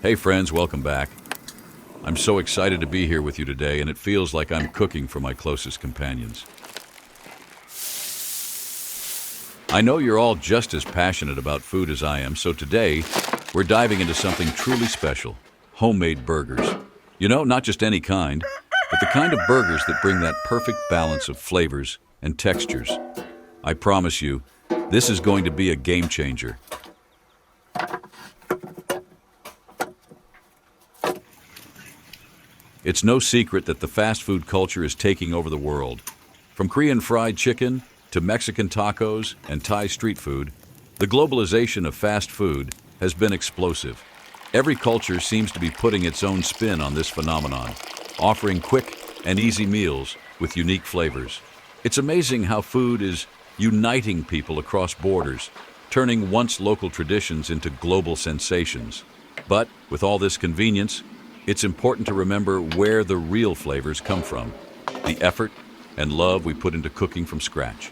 Hey friends, welcome back. I'm so excited to be here with you today, and it feels like I'm cooking for my closest companions. I know you're all just as passionate about food as I am, so today we're diving into something truly special, homemade burgers. Not just any kind, but the kind of burgers that bring that perfect balance of flavors and textures. I promise you, this is going to be a game changer. It's no secret that the fast food culture is taking over the world. From Korean fried chicken to Mexican tacos and Thai street food, the globalization of fast food has been explosive. Every culture seems to be putting its own spin on this phenomenon, offering quick and easy meals with unique flavors. It's amazing how food is uniting people across borders, turning once local traditions into global sensations. But with all this convenience, it's important to remember where the real flavors come from, the effort and love we put into cooking from scratch.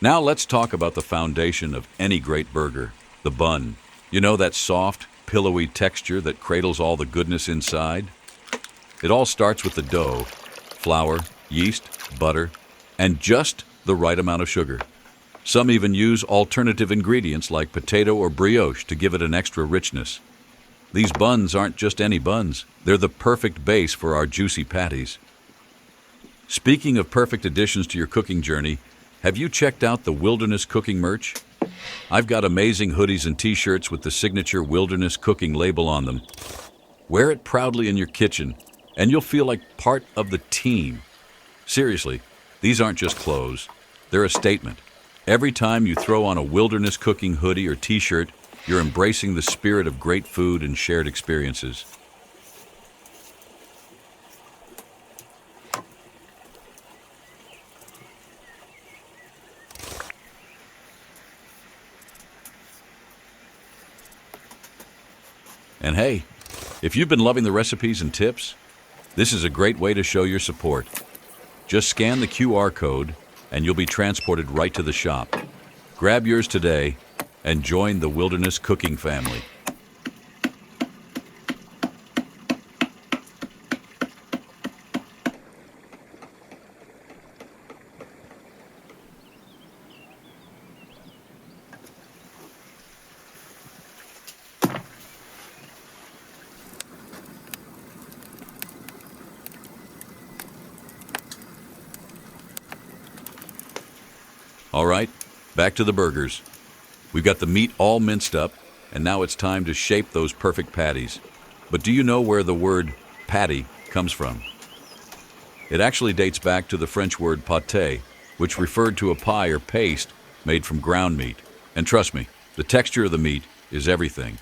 Now let's talk about the foundation of any great burger, the bun. That soft, pillowy texture that cradles all the goodness inside? It all starts with the dough, flour, yeast, butter, and just the right amount of sugar. Some even use alternative ingredients like potato or brioche to give it an extra richness. These buns aren't just any buns, they're the perfect base for our juicy patties. Speaking of perfect additions to your cooking journey, have you checked out the Wilderness Cooking merch? I've got amazing hoodies and t-shirts with the signature Wilderness Cooking label on them. Wear it proudly in your kitchen, and you'll feel like part of the team. Seriously, these aren't just clothes, they're a statement. Every time you throw on a Wilderness Cooking hoodie or t-shirt, you're embracing the spirit of great food and shared experiences. And hey, if you've been loving the recipes and tips, this is a great way to show your support. Just scan the QR code and you'll be transported right to the shop. Grab yours today and join the Wilderness Cooking family. All right, back to the burgers. We've got the meat all minced up, and now it's time to shape those perfect patties. But do you know where the word patty comes from? It actually dates back to the French word pâté, which referred to a pie or paste made from ground meat. And trust me, the texture of the meat is everything.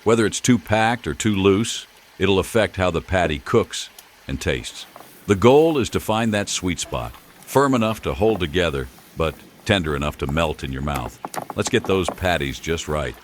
Whether it's too packed or too loose, it'll affect how the patty cooks and tastes. The goal is to find that sweet spot, firm enough to hold together, but tender enough to melt in your mouth. Let's get those patties just right.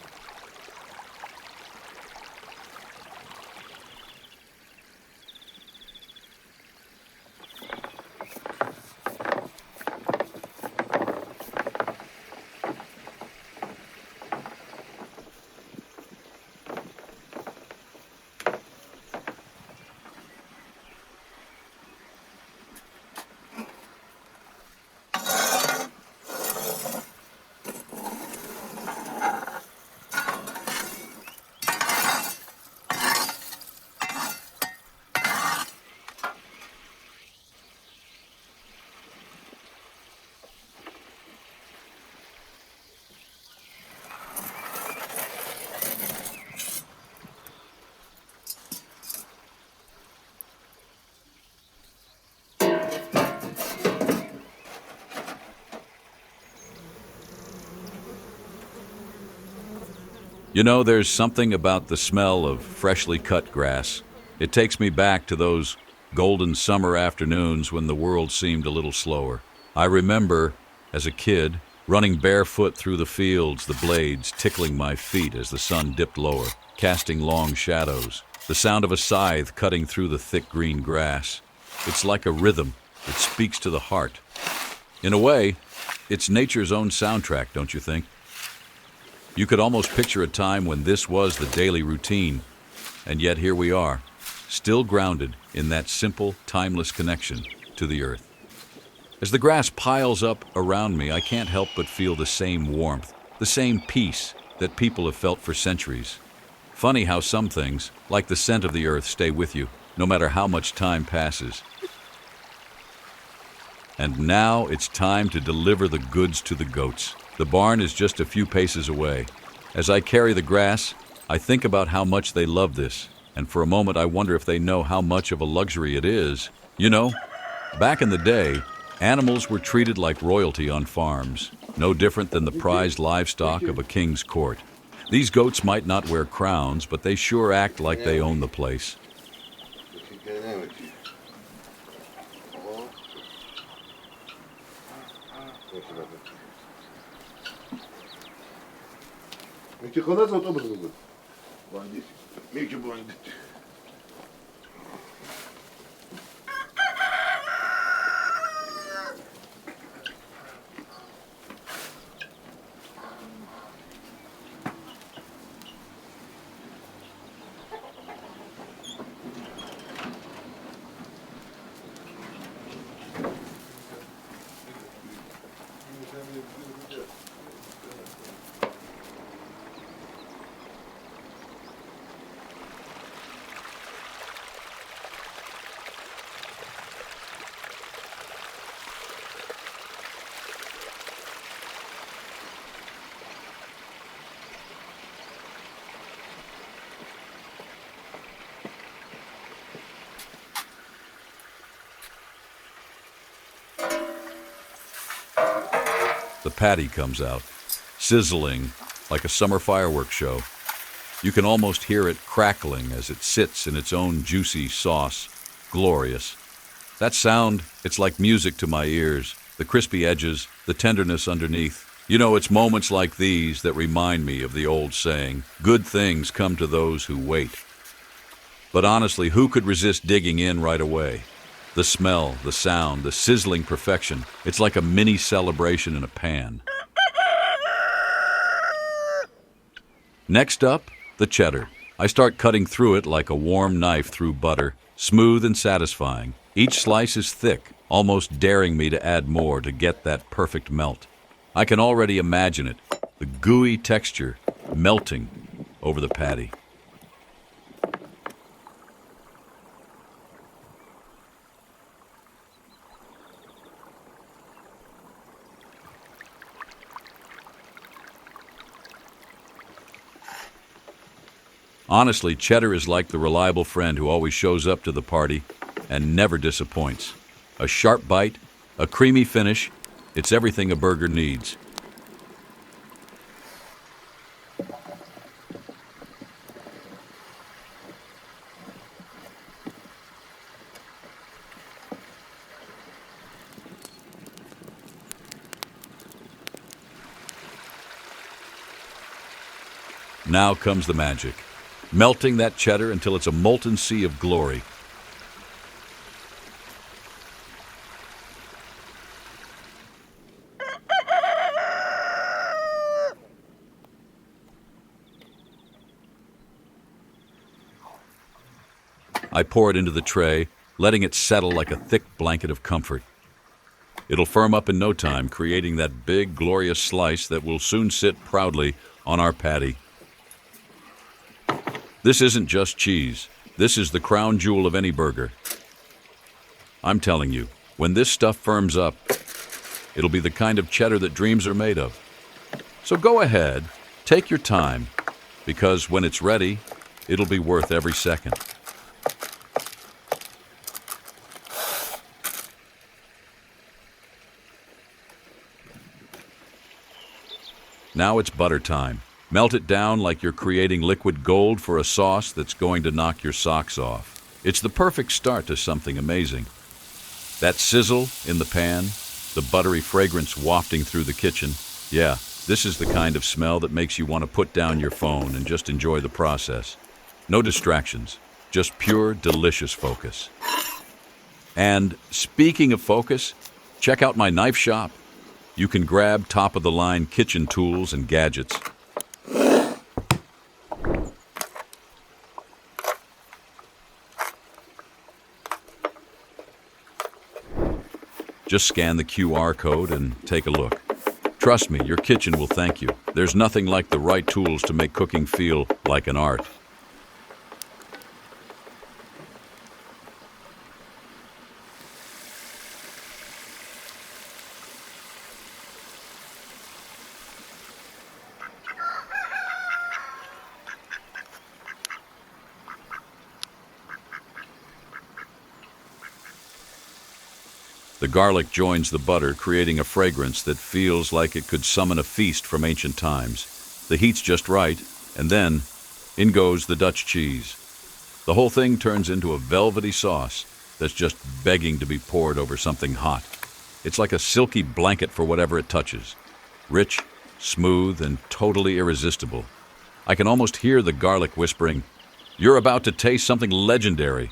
There's something about the smell of freshly cut grass. It takes me back to those golden summer afternoons when the world seemed a little slower. I remember, as a kid, running barefoot through the fields, the blades tickling my feet as the sun dipped lower, casting long shadows. The sound of a scythe cutting through the thick green grass. It's like a rhythm. It speaks to the heart. In a way, it's nature's own soundtrack, don't you think? You could almost picture a time when this was the daily routine, and yet here we are, still grounded in that simple, timeless connection to the earth. As the grass piles up around me, I can't help but feel the same warmth, the same peace that people have felt for centuries. Funny how some things, like the scent of the earth, stay with you, no matter how much time passes. And now it's time to deliver the goods to the goats. The barn is just a few paces away. As I carry the grass, I think about how much they love this, and for a moment I wonder if they know how much of a luxury it is. You know, back in the day, animals were treated like royalty on farms, no different than the prized livestock of a king's court. These goats might not wear crowns, but they sure act like they own the place. The patty comes out, sizzling like a summer fireworks show. You can almost hear it crackling as it sits in its own juicy sauce. Glorious. That sound, it's like music to my ears. The crispy edges, the tenderness underneath. You know, it's moments like these that remind me of the old saying, good things come to those who wait. But honestly, who could resist digging in right away? The smell, the sound, the sizzling perfection. It's like a mini celebration in a pan. Next up, the cheddar. I start cutting through it like a warm knife through butter, smooth and satisfying. Each slice is thick, almost daring me to add more to get that perfect melt. I can already imagine it, the gooey texture melting over the patty. Honestly, cheddar is like the reliable friend who always shows up to the party and never disappoints. A sharp bite, a creamy finish, it's everything a burger needs. Now comes the magic. Melting that cheddar until it's a molten sea of glory. I pour it into the tray, letting it settle like a thick blanket of comfort. It'll firm up in no time, creating that big, glorious slice that will soon sit proudly on our patty. This isn't just cheese. This is the crown jewel of any burger. I'm telling you, when this stuff firms up, it'll be the kind of cheddar that dreams are made of. So go ahead, take your time, because when it's ready, it'll be worth every second. Now it's butter time. Melt it down like you're creating liquid gold for a sauce that's going to knock your socks off. It's the perfect start to something amazing. That sizzle in the pan, the buttery fragrance wafting through the kitchen. Yeah, this is the kind of smell that makes you want to put down your phone and just enjoy the process. No distractions. Just pure, delicious focus. And speaking of focus, check out my knife shop. You can grab top-of-the-line kitchen tools and gadgets. Just scan the QR code and take a look. Trust me, your kitchen will thank you. There's nothing like the right tools to make cooking feel like an art. The garlic joins the butter, creating a fragrance that feels like it could summon a feast from ancient times. The heat's just right, and then in goes the Dutch cheese. The whole thing turns into a velvety sauce that's just begging to be poured over something hot. It's like a silky blanket for whatever it touches. Rich, smooth, and totally irresistible. I can almost hear the garlic whispering, "You're about to taste something legendary."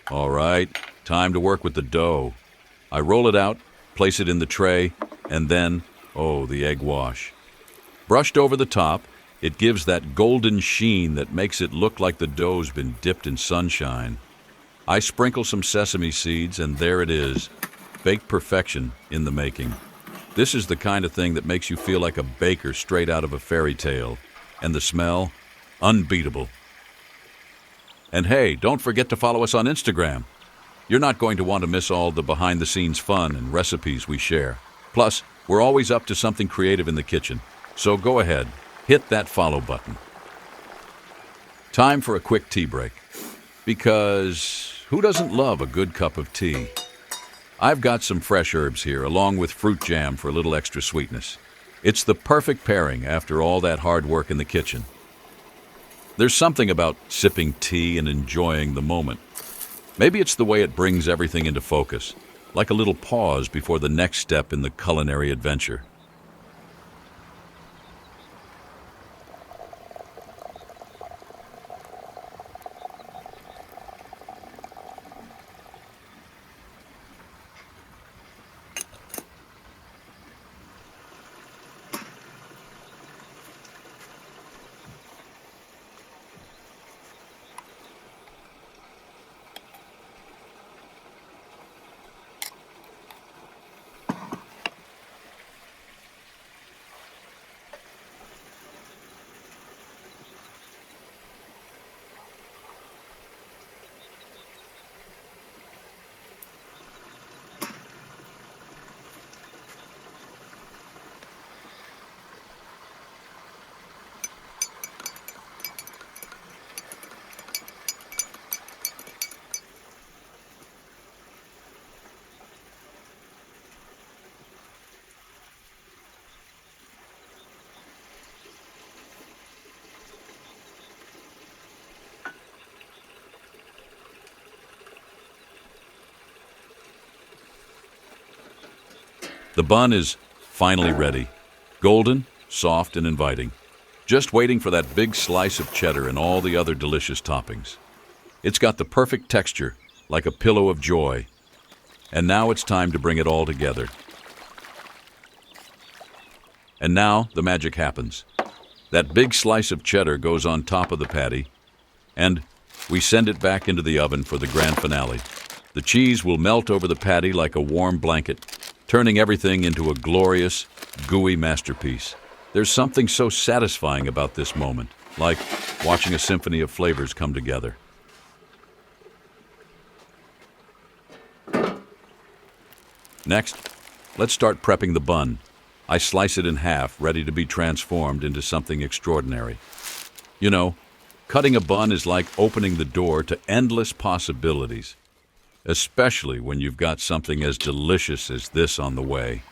All right, time to work with the dough. I roll it out, place it in the tray, and then, oh, the egg wash. Brushed over the top, it gives that golden sheen that makes it look like the dough's been dipped in sunshine. I sprinkle some sesame seeds, and there it is, baked perfection in the making. This is the kind of thing that makes you feel like a baker straight out of a fairy tale. And the smell? Unbeatable. And hey, don't forget to follow us on Instagram. You're not going to want to miss all the behind-the-scenes fun and recipes we share. Plus, we're always up to something creative in the kitchen. So go ahead, hit that follow button. Time for a quick tea break. Because who doesn't love a good cup of tea? I've got some fresh herbs here, along with fruit jam for a little extra sweetness. It's the perfect pairing after all that hard work in the kitchen. There's something about sipping tea and enjoying the moment. Maybe it's the way it brings everything into focus, like a little pause before the next step in the culinary adventure. The bun is finally ready. Golden, soft, and inviting. Just waiting for that big slice of cheddar and all the other delicious toppings. It's got the perfect texture, like a pillow of joy. And now it's time to bring it all together. And now the magic happens. That big slice of cheddar goes on top of the patty, and we send it back into the oven for the grand finale. The cheese will melt over the patty like a warm blanket, turning everything into a glorious, gooey masterpiece. There's something so satisfying about this moment, like watching a symphony of flavors come together. Next, let's start prepping the bun. I slice it in half, ready to be transformed into something extraordinary. You know, cutting a bun is like opening the door to endless possibilities, especially when you've got something as delicious as this on the way.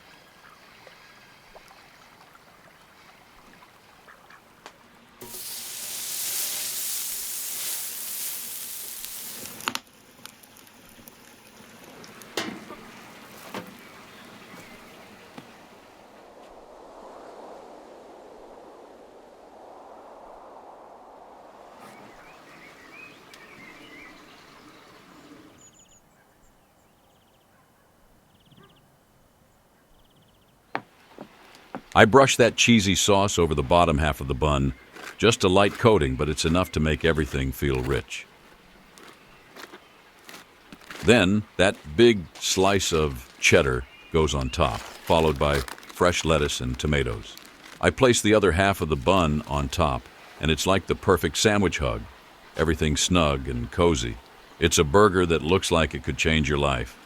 I brush that cheesy sauce over the bottom half of the bun, just a light coating, but it's enough to make everything feel rich. Then, that big slice of cheddar goes on top, followed by fresh lettuce and tomatoes. I place the other half of the bun on top, and it's like the perfect sandwich hug. Everything snug and cozy. It's a burger that looks like it could change your life.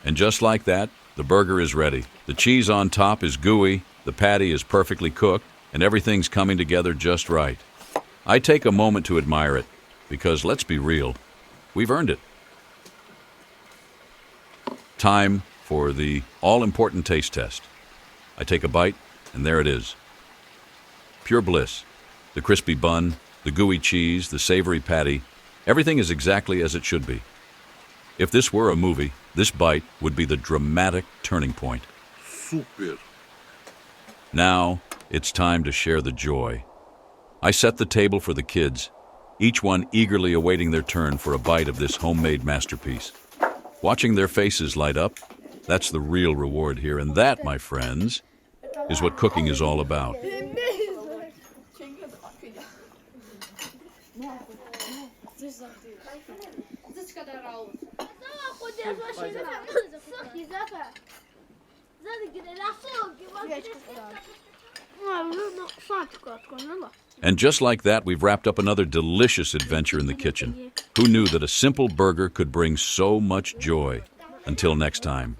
And just like that, the burger is ready. The cheese on top is gooey, the patty is perfectly cooked, and everything's coming together just right. I take a moment to admire it, because let's be real, we've earned it. Time for the all-important taste test. I take a bite, and there it is. Pure bliss. The crispy bun, the gooey cheese, the savory patty, everything is exactly as it should be. If this were a movie, this bite would be the dramatic turning point. Super. Now, it's time to share the joy. I set the table for the kids, each one eagerly awaiting their turn for a bite of this homemade masterpiece. Watching their faces light up, that's the real reward here, and that, my friends, is what cooking is all about. And just like that, we've wrapped up another delicious adventure in the kitchen. Who knew that a simple burger could bring so much joy? Until next time.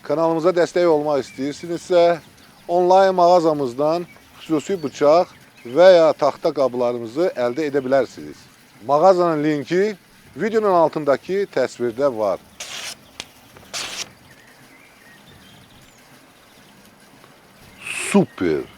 Kanalımıza dəstək olmaq istəyirsinizsə, onlayn mağazamızdan xüsusi bıçaq və ya taxta qablarımızı əldə edə bilərsiniz. Mağazanın linki videonun altındakı təsvirdə var. Super!